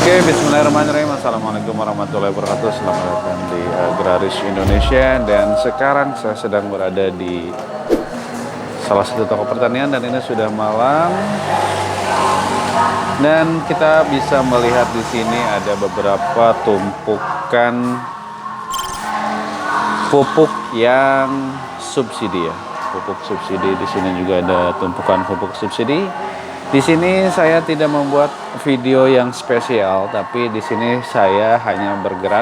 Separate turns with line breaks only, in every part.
Oke, bismillahirrahmanirrahim. Assalamualaikum warahmatullahi wabarakatuh. Selamat datang di Agraris Indonesia. Dan sekarang saya sedang berada di salah satu toko pertanian dan ini sudah malam. Dan kita bisa melihat di sini ada beberapa tumpukan pupuk yang subsidi ya. Pupuk subsidi di sini juga ada tumpukan pupuk subsidi. Di sini saya tidak membuat video yang spesial, tapi di sini saya hanya bergerak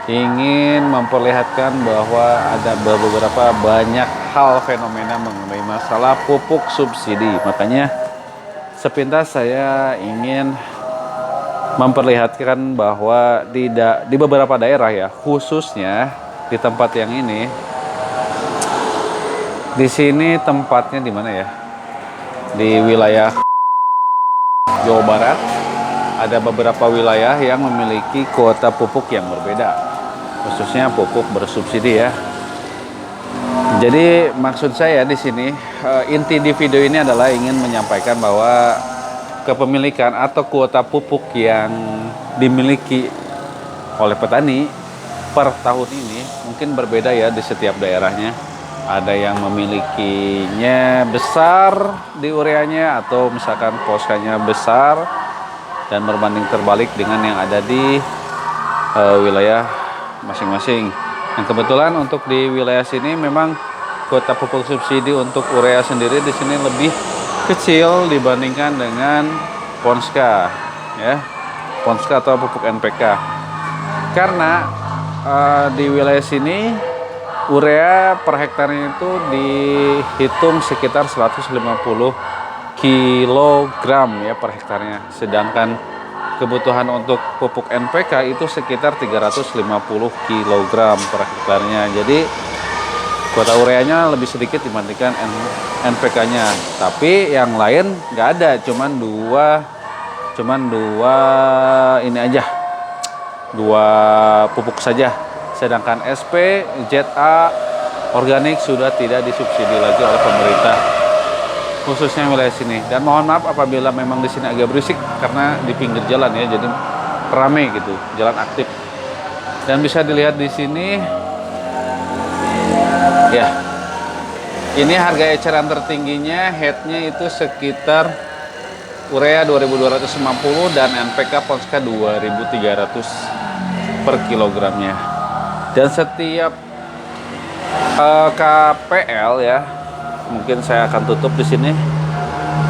ingin memperlihatkan bahwa ada beberapa banyak hal fenomena mengenai masalah pupuk subsidi. Makanya sepintas saya ingin memperlihatkan bahwa di beberapa daerah ya, khususnya di tempat yang ini. Di sini tempatnya di mana ya? Di wilayah Jawa Barat ada beberapa wilayah yang memiliki kuota pupuk yang berbeda, khususnya pupuk bersubsidi ya. Jadi maksud saya di sini inti di video ini adalah ingin menyampaikan bahwa kepemilikan atau kuota pupuk yang dimiliki oleh petani per tahun ini mungkin berbeda ya di setiap daerahnya. Ada yang memilikinya besar di ureanya atau misalkan poskanya besar dan berbanding terbalik dengan yang ada di wilayah masing-masing. Yang kebetulan untuk di wilayah sini memang kuota pupuk subsidi untuk urea sendiri di sini lebih kecil dibandingkan dengan Ponska ya. Ponska atau pupuk NPK. Karena di wilayah sini urea per hektarnya itu dihitung sekitar 150 kg ya per hektarnya. Sedangkan kebutuhan untuk pupuk NPK itu sekitar 350 kg per hektarnya. Jadi kuota ureanya lebih sedikit dibandingkan NPK-nya. Tapi yang lain nggak ada, cuman dua ini aja. Dua pupuk saja. Sedangkan SP, ZA, organik sudah tidak disubsidi lagi oleh pemerintah, khususnya wilayah sini. Dan mohon maaf apabila memang di sini agak berisik karena di pinggir jalan ya, jadi ramai gitu, jalan aktif. Dan bisa dilihat di sini, ya, ini harga eceran tertingginya, headnya itu sekitar urea 2.250 dan NPK Ponska 2.300 per kilogramnya. Dan setiap KPL ya, mungkin saya akan tutup di sini.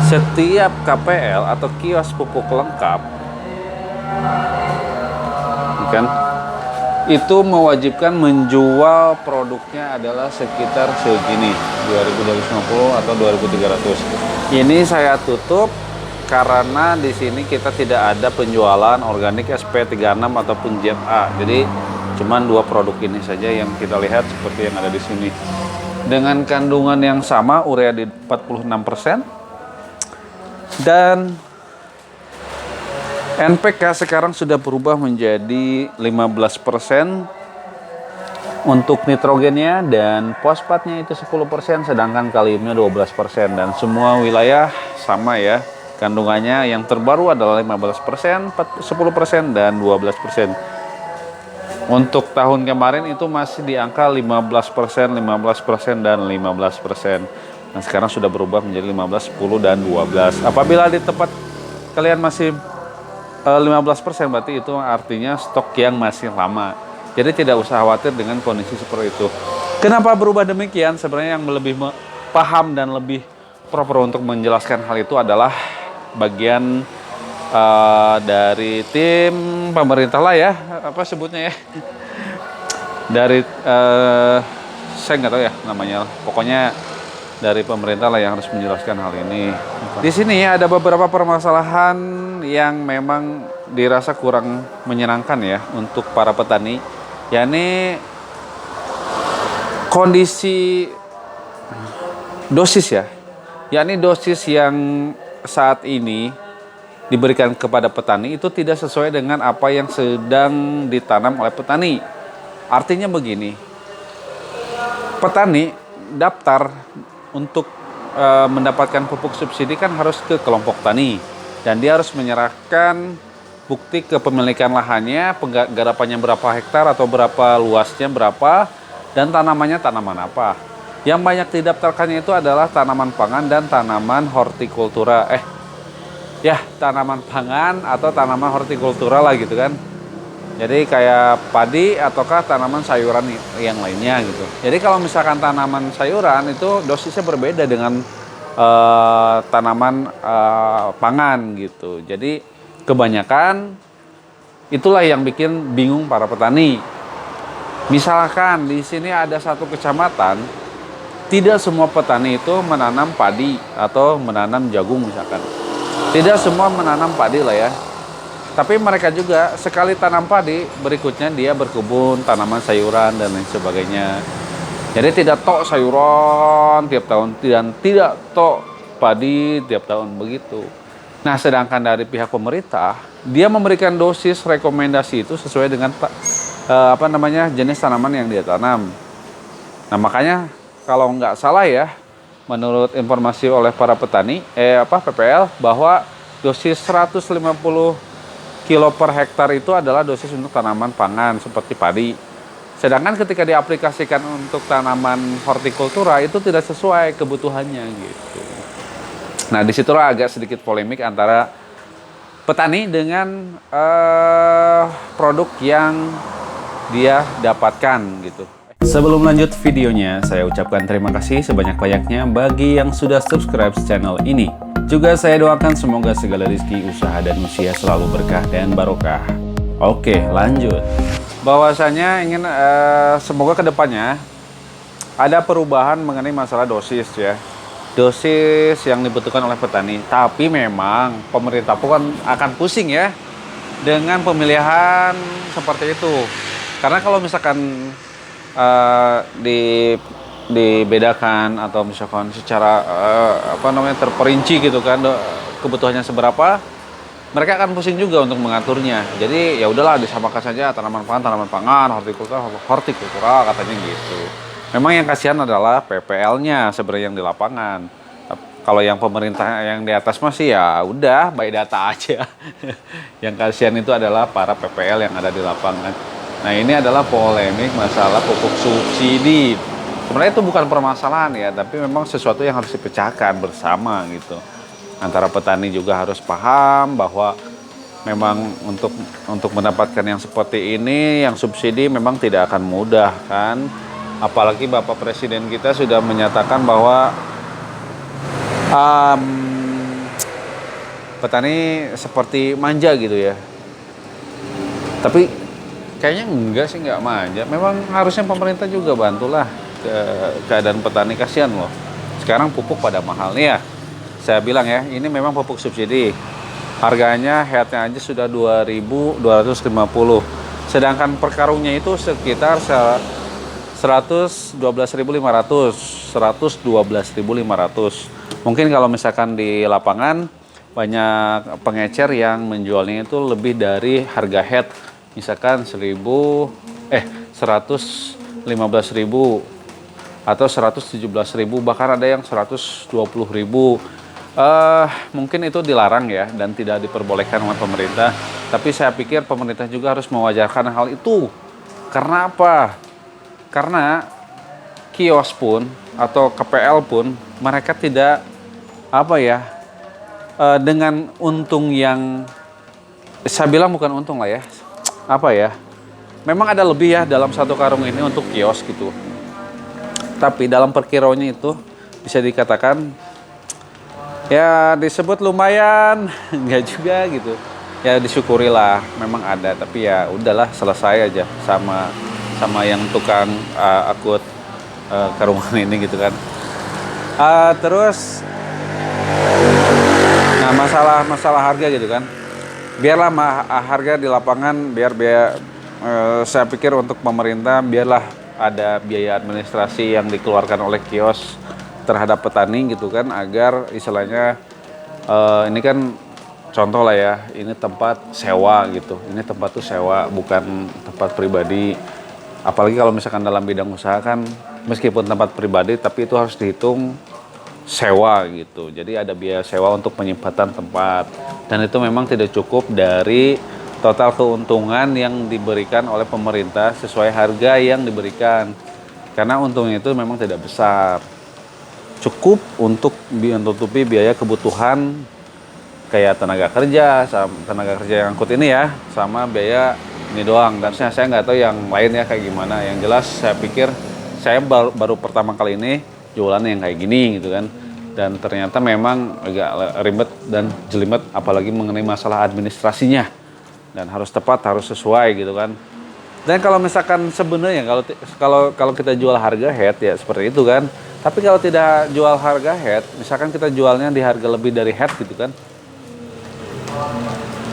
Setiap KPL atau kios pupuk lengkap, kan, itu mewajibkan menjual produknya adalah sekitar segini, 2.250 atau 2.300. Ini saya tutup karena di sini kita tidak ada penjualan organik SP36 ataupun ZA. Jadi cuman dua produk ini saja yang kita lihat seperti yang ada di sini. Dengan kandungan yang sama, urea di 46% dan NPK sekarang sudah berubah menjadi 15% untuk nitrogennya dan fosfatnya itu 10%, sedangkan kaliumnya 12%. Dan semua wilayah sama ya. Kandungannya yang terbaru adalah 15%, 10% dan 12%. Untuk tahun kemarin itu masih di angka 15%, 15% dan 15%. Nah, sekarang sudah berubah menjadi 15, 10 dan 12. Apabila di tempat kalian masih 15%, berarti itu artinya stok yang masih lama. Jadi tidak usah khawatir dengan kondisi seperti itu. Kenapa berubah demikian? Sebenarnya yang lebih paham dan lebih proper untuk menjelaskan hal itu adalah bagian dari tim pemerintah lah ya, apa sebutnya ya, dari saya nggak tahu ya namanya, pokoknya dari pemerintah lah yang harus menjelaskan hal ini. Di sini ada beberapa permasalahan yang memang dirasa kurang menyenangkan ya untuk para petani, yakni kondisi dosis ya, yakni dosis yang saat ini diberikan kepada petani itu tidak sesuai dengan apa yang sedang ditanam oleh petani. Artinya begini, petani daftar untuk mendapatkan pupuk subsidi kan harus ke kelompok tani dan dia harus menyerahkan bukti kepemilikan lahannya, penggarapannya berapa hektar atau berapa luasnya berapa, dan tanamannya tanaman apa. Yang banyak didaftarkannya itu adalah tanaman pangan dan tanaman hortikultura. Tanaman pangan atau tanaman hortikultura lah gitu kan. Jadi kayak padi ataukah tanaman sayuran yang lainnya gitu. Jadi kalau misalkan tanaman sayuran itu dosisnya berbeda dengan tanaman pangan gitu. Jadi kebanyakan itulah yang bikin bingung para petani. Misalkan di sini ada satu kecamatan, tidak semua petani itu menanam padi atau menanam jagung misalkan. Tidak semua menanam padi lah ya. Tapi mereka juga sekali tanam padi, berikutnya dia berkebun, tanaman sayuran dan lain sebagainya. Jadi tidak tok sayuran tiap tahun dan tidak tok padi tiap tahun begitu. Nah, sedangkan dari pihak pemerintah, dia memberikan dosis rekomendasi itu sesuai dengan jenis tanaman yang dia tanam. Nah, makanya kalau nggak salah ya, menurut informasi oleh para petani, PPL, bahwa dosis 150 kilo per hektar itu adalah dosis untuk tanaman pangan seperti padi. Sedangkan ketika diaplikasikan untuk tanaman hortikultura itu tidak sesuai kebutuhannya gitu. Nah, disitulah agak sedikit polemik antara petani dengan produk yang dia dapatkan gitu. Sebelum lanjut videonya, saya ucapkan terima kasih sebanyak-banyaknya bagi yang sudah subscribe channel ini. Juga saya doakan semoga segala rezeki, usaha, dan usia selalu berkah dan barokah. Oke, lanjut. Bahwasanya ingin semoga kedepannya ada perubahan mengenai masalah dosis ya. Dosis yang dibutuhkan oleh petani. Tapi memang pemerintah pun akan pusing ya dengan pemilihan seperti itu. Karena kalau misalkan dibedakan atau misalkan secara terperinci gitu kan kebutuhannya seberapa, mereka akan pusing juga untuk mengaturnya. Jadi ya udahlah, disamakan saja tanaman pangan, hortikultura katanya gitu. Memang yang kasihan adalah PPL-nya sebenarnya yang di lapangan. Kalau yang pemerintah yang di atas masih ya udah by data aja. Yang kasihan itu adalah para PPL yang ada di lapangan. Nah, ini adalah polemik masalah pupuk subsidi. Sebenarnya itu bukan permasalahan ya, tapi memang sesuatu yang harus dipecahkan bersama gitu. Antara petani juga harus paham bahwa memang untuk mendapatkan yang seperti ini, yang subsidi memang tidak akan mudah kan. Apalagi Bapak Presiden kita sudah menyatakan bahwa petani seperti manja gitu ya. Tapi kayaknya enggak sih, enggak manja. Memang harusnya pemerintah juga bantulah keadaan petani, kasihan loh. Sekarang pupuk pada mahal nih ya. Saya bilang ya, ini memang pupuk subsidi. Harganya headnya aja sudah 2.250. Sedangkan per karungnya itu sekitar 112.500. Mungkin kalau misalkan di lapangan banyak pengecer yang menjualnya itu lebih dari harga head. Misalkan 115.000 atau 117.000, bahkan ada yang 120.000. Mungkin itu dilarang ya dan tidak diperbolehkan oleh pemerintah. Tapi saya pikir pemerintah juga harus mewajarkan hal itu. Karena apa? Karena kios pun atau KPL pun mereka tidak dengan untung yang saya bilang bukan untung lah ya. Memang ada lebih ya dalam satu karung ini untuk kios gitu. Tapi dalam per kilonya itu bisa dikatakan ya disebut lumayan, enggak juga gitu. Ya disyukurilah memang ada, tapi ya udahlah, selesai aja sama yang tukang akut karungan ini gitu kan. Terus nah masalah harga gitu kan. Biarlah harga di lapangan saya pikir untuk pemerintah biarlah ada biaya administrasi yang dikeluarkan oleh kios terhadap petani gitu kan, agar istilahnya ini kan contoh lah ya, ini tempat sewa gitu, ini tempat tuh sewa bukan tempat pribadi. Apalagi kalau misalkan dalam bidang usaha kan meskipun tempat pribadi tapi itu harus dihitung sewa gitu. Jadi ada biaya sewa untuk penyempatan tempat, dan itu memang tidak cukup dari total keuntungan yang diberikan oleh pemerintah sesuai harga yang diberikan. Karena untungnya itu memang tidak besar. Cukup untuk menutupi biaya kebutuhan kayak tenaga kerja yang angkut ini ya, sama biaya ini doang. Dan saya nggak tahu yang lain ya kayak gimana. Yang jelas saya pikir saya baru pertama kali ini jualan yang kayak gini gitu kan. Dan ternyata memang agak ribet dan jelimet, apalagi mengenai masalah administrasinya. Dan harus tepat, harus sesuai gitu kan. Dan kalau misalkan sebenarnya kalau kita jual harga head ya seperti itu kan. Tapi kalau tidak jual harga head, misalkan kita jualnya di harga lebih dari head gitu kan,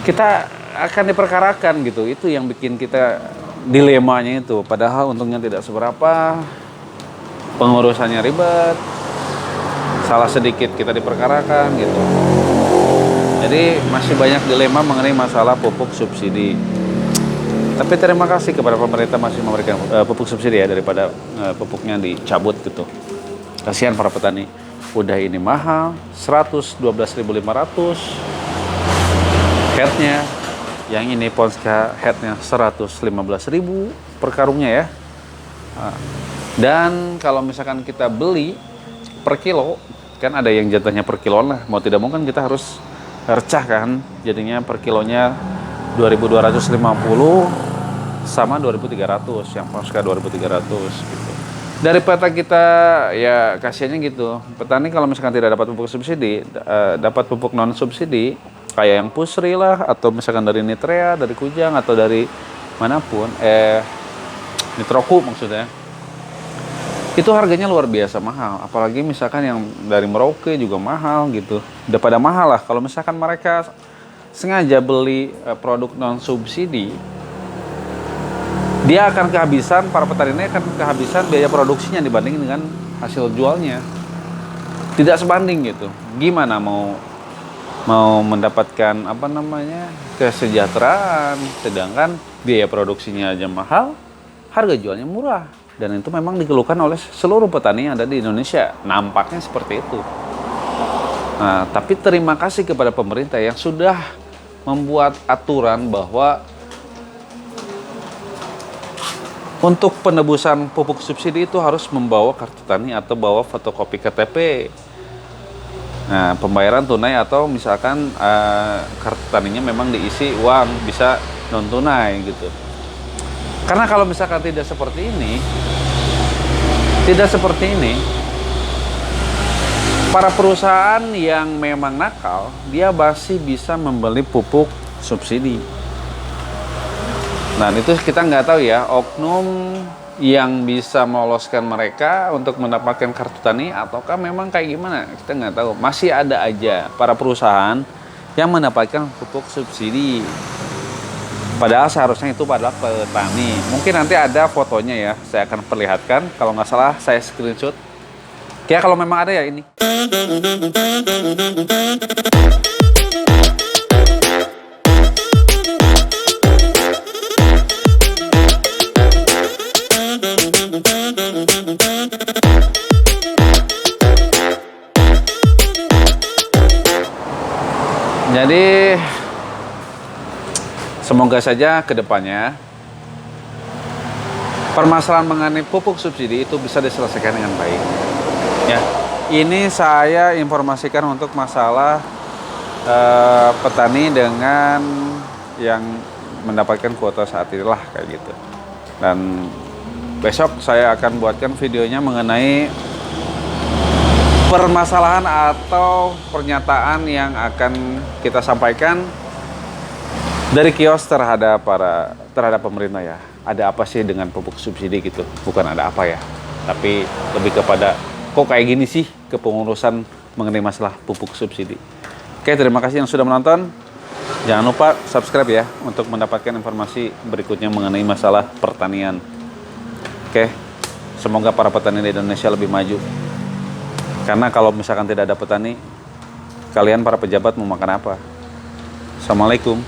kita akan diperkarakan gitu. Itu yang bikin kita dilemanya itu. Padahal untungnya tidak seberapa, pengurusannya ribet, salah sedikit kita diperkarakan gitu. Jadi masih banyak dilema mengenai masalah pupuk subsidi. Tapi terima kasih kepada pemerintah masih memberikan pupuk subsidi ya, daripada pupuknya dicabut gitu. Kasihan para petani. Udah ini mahal, 112.500 headnya. Yang ini Ponska headnya 115.000 per karungnya ya. Dan kalau misalkan kita beli per kilo, kan ada yang jatuhnya per kilo lah. Mau tidak mau kan kita harus recah kan. Jadinya per kilonya 2.250 sama 2.300, yang Ponska 2.300 gitu. Daripada kita ya kasihannya gitu. Petani kalau misalkan tidak dapat pupuk subsidi, dapat pupuk non subsidi kayak yang Pusri lah, atau misalkan dari Nitrea, dari Kujang, atau dari manapun, Nitroku maksudnya, itu harganya luar biasa mahal. Apalagi misalkan yang dari Merauke juga mahal gitu. Udah pada mahal lah. Kalau misalkan mereka sengaja beli produk non subsidi, dia akan kehabisan, para petani ini akan kehabisan biaya produksinya dibanding dengan hasil jualnya. Tidak sebanding gitu. Gimana mau mendapatkan kesejahteraan, sedangkan biaya produksinya aja mahal, harga jualnya murah. Dan itu memang dikeluhkan oleh seluruh petani yang ada di Indonesia. Nampaknya seperti itu. Nah, tapi terima kasih kepada pemerintah yang sudah membuat aturan bahwa untuk penebusan pupuk subsidi itu harus membawa kartu tani atau bawa fotokopi KTP. Nah, pembayaran tunai atau misalkan kartu taninya memang diisi uang, bisa non tunai gitu. Karena kalau misalkan tidak seperti ini, para perusahaan yang memang nakal, dia masih bisa membeli pupuk subsidi. Nah, itu kita nggak tahu ya, oknum yang bisa meloloskan mereka untuk mendapatkan kartu tani ataukah memang kayak gimana, kita nggak tahu. Masih ada aja para perusahaan yang mendapatkan pupuk subsidi, padahal seharusnya itu adalah petani. Mungkin nanti ada fotonya ya, saya akan perlihatkan. Kalau nggak salah saya screenshot ya, kalau memang ada ya ini. Jadi semoga saja ke depannya permasalahan mengenai pupuk subsidi itu bisa diselesaikan dengan baik. Ya, ini saya informasikan untuk masalah petani dengan yang mendapatkan kuota saat inilah kayak gitu. Dan besok saya akan buatkan videonya mengenai permasalahan atau pernyataan yang akan kita sampaikan dari kios terhadap pemerintah ya. Ada apa sih dengan pupuk subsidi gitu? Bukan ada apa ya, tapi lebih kepada kok kayak gini sih kepengurusan mengenai masalah pupuk subsidi. Oke, terima kasih yang sudah menonton. Jangan lupa subscribe ya untuk mendapatkan informasi berikutnya mengenai masalah pertanian. Oke, semoga para petani di Indonesia lebih maju. Karena kalau misalkan tidak ada petani, kalian para pejabat mau makan apa? Assalamualaikum.